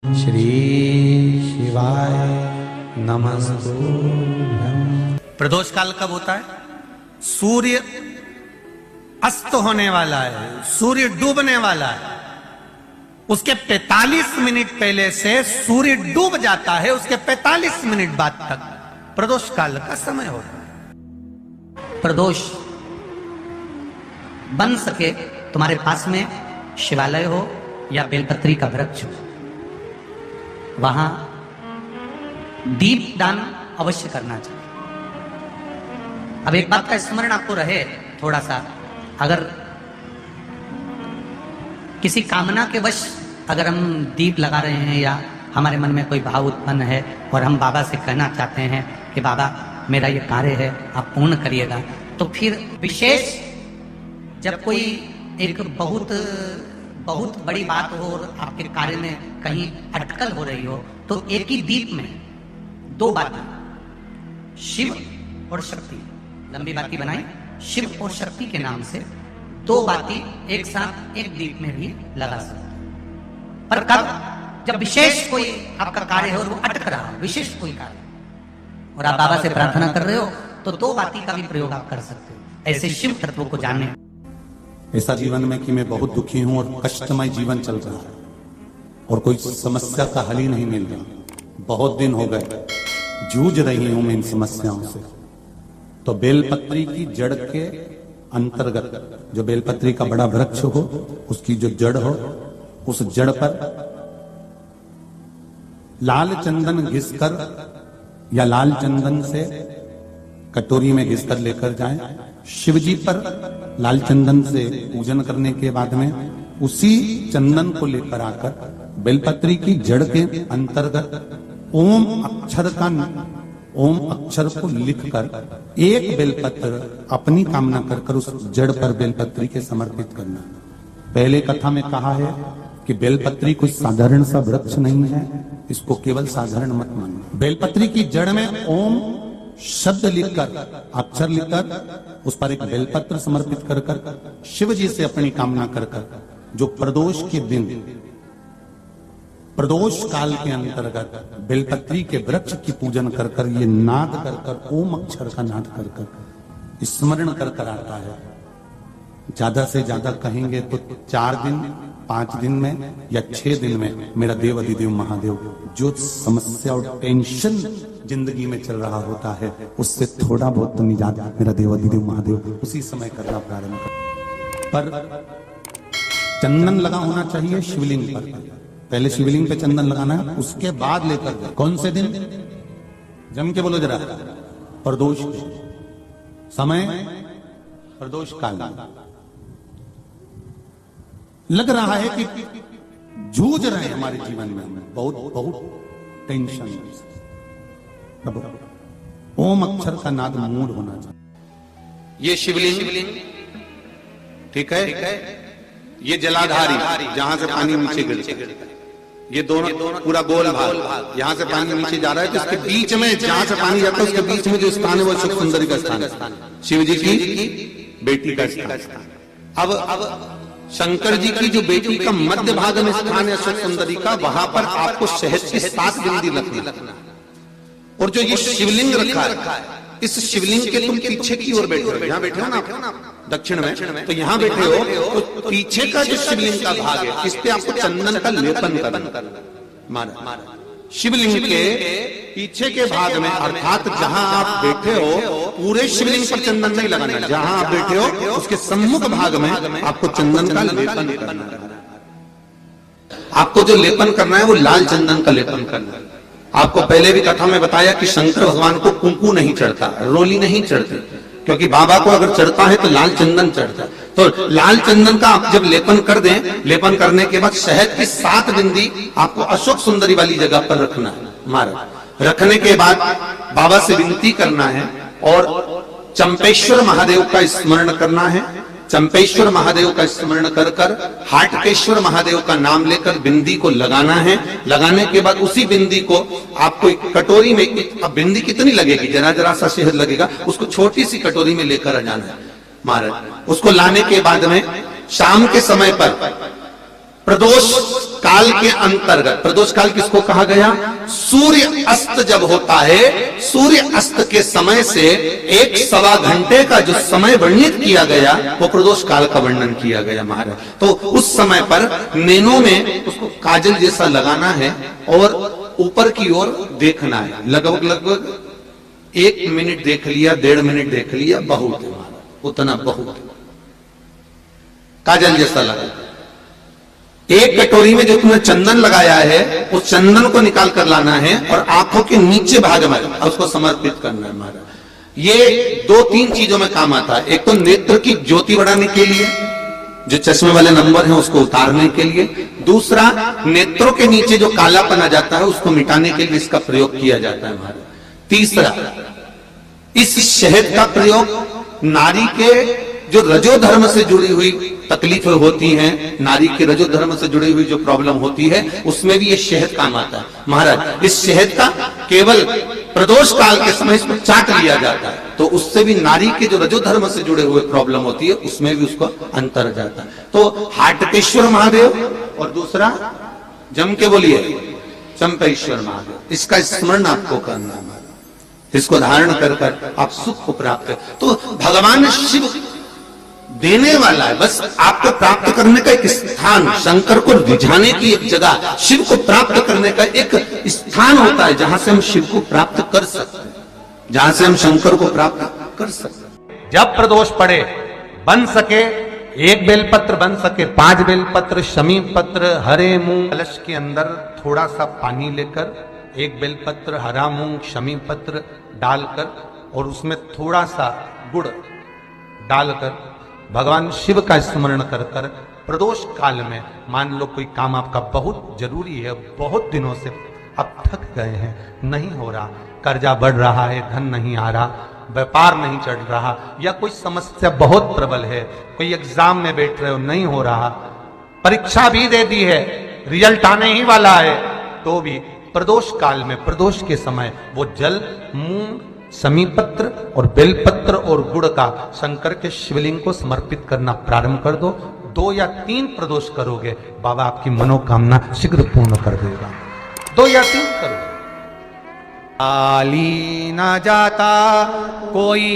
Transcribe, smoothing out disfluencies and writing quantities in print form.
श्री शिवाय नमस्तुभ्यं। प्रदोष काल कब होता है? सूर्य अस्त होने वाला है, सूर्य डूबने वाला है, उसके 45 मिनट पहले से सूर्य डूब जाता है, उसके 45 मिनट बाद तक प्रदोष काल का समय होता है। प्रदोष बन सके तुम्हारे पास में शिवालय हो या बेलपत्री का वृक्ष हो, वहां दीप दान अवश्य करना चाहिए। अब एक बात का स्मरण आपको रहे थोड़ा सा, अगर किसी कामना के वश अगर हम दीप लगा रहे हैं या हमारे मन में कोई भाव उत्पन्न है और हम बाबा से कहना चाहते हैं कि बाबा मेरा ये कार्य है आप पूर्ण करिएगा, तो फिर विशेष जब कोई एक बहुत बड़ी बात हो और आपके कार्य में कहीं अटकल हो रही हो, तो एक ही दीप में दो बातें, शिव और शक्ति, लंबी बाती बनाई, शिव और शक्ति के नाम से दो बाती एक साथ एक दीप में भी लगा सकते। पर कब? जब विशेष कोई आपका कार्य है और वो अटक रहा हो, विशेष कोई कार्य और आप बाबा से प्रार्थना कर रहे हो, तो दो बाती का भी प्रयोग आप कर सकते हो। ऐसे शिव तत्व को जाने। ऐसा जीवन में कि मैं बहुत दुखी हूं और कष्टमय जीवन चल रहा है और कोई समस्या का हल ही नहीं मिल रहा, बहुत दिन हो गए जूझ रही हूं मैं इन समस्याओं से। तो बेलपत्री की जड़ के अंतर्गत, जो बेलपत्री का बड़ा वृक्ष हो उसकी जो जड़ हो, उस जड़ पर लाल चंदन घिसकर या लाल चंदन से कटोरी में घिसकर लेकर जाएं। शिवजी पर लाल चंदन से पूजन करने के बाद में उसी चंदन को लेकर आकर बेलपत्री की जड़ के अंतर्गत ओम अक्षर को लिखकर एक बेलपत्र अपनी कामना कर उस जड़ पर बेलपत्री के समर्पित करना। पहले कथा में कहा है कि बेलपत्री कोई साधारण सा वृक्ष नहीं है, इसको केवल साधारण मत मानो। बेलपत्री की जड़ में ओम शब्द लिखकर, अक्षर लिखकर उस पर एक बेलपत्र समर्पित कर शिव जी से अपनी कामना कर जो प्रदोष के दिन, प्रदोष काल के अंतर्गत बेलपत्री के वृक्ष की पूजन कर ये नाद कर ओम अक्षर का नाद कर स्मरण कर आता है। ज्यादा से ज्यादा कहेंगे तो 4 दिन 5 दिन में या 6 दिन में मेरा देव अधिदेव महादेव जो समस्या और टेंशन जिंदगी में चल रहा होता है उससे थोड़ा बहुत तो निजात मेरा देव अधिदेव महादेव उसी समय करना प्रारंभ कर। पर चंदन लगा होना चाहिए शिवलिंग पर, पहले शिवलिंग पे चंदन लगाना है, उसके बाद लेकर कौन से दिन, जम के बोलो जरा, प्रदोष समय, प्रदोष काल। लग रहा है कि जूझ रहे हैं हमारे जीवन में बहुत टेंशन। ओम अक्षर का नाद मूड होना चाहिए। ये शिवलिंग ठीक है, ये जलाधारी जहां से पानी नीचे गिरता है, ये दोनों पूरा गोल भाग, यहाँ से पानी नीचे जा रहा है, तो इसके बीच में जहां से पानी जाता है उसके बीच में जो स्थान है वो सुख सुंदरी का स्थान है, शिव जी की बेटी का स्थान। अब शंकर जी की जो बेटी का मध्य भाग में स्थान है सुख सुंदरी का, वहां पर आपको शहद की 7 बिंदी रखना। और जो ये शिवलिंग रखा है, इस शिवलिंग के तुम पीछे की ओर बैठे हो, यहाँ बैठे हो ना दक्षिण में, तो यहाँ बैठे हो तो पीछे का जो शिवलिंग का भाग है इस पे आपको चंदन का लेपन करना। शिवलिंग के पीछे के भाग में, अर्थात जहां आप बैठे हो पूरे शिवलिंग पर चंदन नहीं लगाना, जहां आप बैठे हो उसके सम्मुख भाग में आपको चंदन का लेपन करना है। आपको जो लेपन करना है वो लाल चंदन का लेपन करना है। आपको पहले भी कथा में बताया कि शंकर भगवान को कुंकू नहीं चढ़ता, रोली नहीं चढ़ती, क्योंकि बाबा को अगर चढ़ता है तो लाल चंदन चढ़ता है। तो लाल चंदन का आप जब लेपन कर दें, लेपन करने के बाद शहद की 7 बिंदी आपको अशोक सुंदरी वाली जगह पर रखना है। महाराज रखने के बाद बाबा से विनती करना है और चंपेश्वर महादेव का स्मरण करना है। चंपेश्वर महादेव का स्मरण कर हाटकेश्वर महादेव का नाम लेकर बिंदी को लगाना है। लगाने के बाद उसी बिंदी को आपको एक कटोरी में, अब बिंदी कितनी लगेगी, जरा सा शहद लगेगा, उसको छोटी सी कटोरी में लेकर आ जाना है। महाराज उसको लाने के बाद में शाम के समय पर प्रदोष काल के अंतर्गत, प्रदोष काल किसको कहा गया? सूर्य अस्त जब होता है, सूर्य अस्त के समय से 1-1.25 घंटे का जो समय वर्णित किया गया वो प्रदोष काल का वर्णन किया गया महाराज। तो उस समय पर नैनों में उसको काजल जैसा लगाना है और ऊपर की ओर देखना है। लगभग 1 मिनट देख लिया, 1.5 मिनट देख लिया, बहुत है महाराज, उतना बहुत है। काजल जैसा लगा। एक कटोरी में जो तुमने चंदन लगाया है उस चंदन को निकाल कर लाना है और आंखों के नीचे भाग में उसको समर्पित करना है महाराज। ये 2-3 चीजों में काम आता है। एक तो नेत्र की ज्योति बढ़ाने के लिए, जो चश्मे वाले नंबर हैं उसको उतारने के लिए। दूसरा, नेत्रों के नीचे जो कालापन आ जाता है उसको मिटाने के लिए इसका प्रयोग किया जाता है महाराज। तीसरा, इस शहद का प्रयोग नारी के जो रजो धर्म से जुड़ी हुई तकलीफें होती हैं, नारी के रजो धर्म से जुड़ी हुई जो प्रॉब्लम होती है उसमें भी ये शहद काम आता है महाराज। इस शहद का केवल प्रदोष काल के समय इसको चाट लिया जाता है तो उससे भी नारी के जो रजो धर्म से जुड़े हुए प्रॉब्लम होती है उसमें भी उसको अंतर जाता है। तो हाटकेश्वर महादेव और दूसरा जम के बोलिए चंपेश्वर महादेव, इसका स्मरण आपको करना है महाराज। इसको धारण कर आप सुख को प्राप्त कर। तो भगवान शिव देने वाला है, बस आपको प्राप्त करने का एक स्थान, शंकर को रिझाने की एक जगह, शिव को प्राप्त करने का एक स्थान होता है जहां से हम शिव को प्राप्त कर सकते हैं, जहां से हम शंकर को प्राप्त कर सकते हैं। जब प्रदोष पड़े, बन सके 1 बेलपत्र, बन सके 5 बेलपत्र, शमी पत्र, हरे मूंग, कलश के अंदर थोड़ा सा पानी लेकर 1 बेलपत्र, हरा मूंग, शमी पत्र डालकर और उसमें थोड़ा सा गुड़ डालकर भगवान शिव का स्मरण कर कर प्रदोष काल में, मान लो कोई काम आपका बहुत जरूरी है, बहुत दिनों से अब थक गए हैं, नहीं हो रहा, कर्जा बढ़ रहा है, धन नहीं आ रहा, व्यापार नहीं चढ़ रहा, या कोई समस्या बहुत प्रबल है, कोई एग्जाम में बैठ रहे हो नहीं हो रहा, परीक्षा भी दे दी है, रिजल्ट आने ही वाला है, तो भी प्रदोष काल में, प्रदोष के समय वो जल, मूंग, समीपत्र और बेलपत्र और गुड़ का शंकर के शिवलिंग को समर्पित करना प्रारंभ कर दो। 2 या 3 प्रदोष करोगे, बाबा आपकी मनोकामना शीघ्र पूर्ण कर देगा। 2 या 3 करो। आली न जाता कोई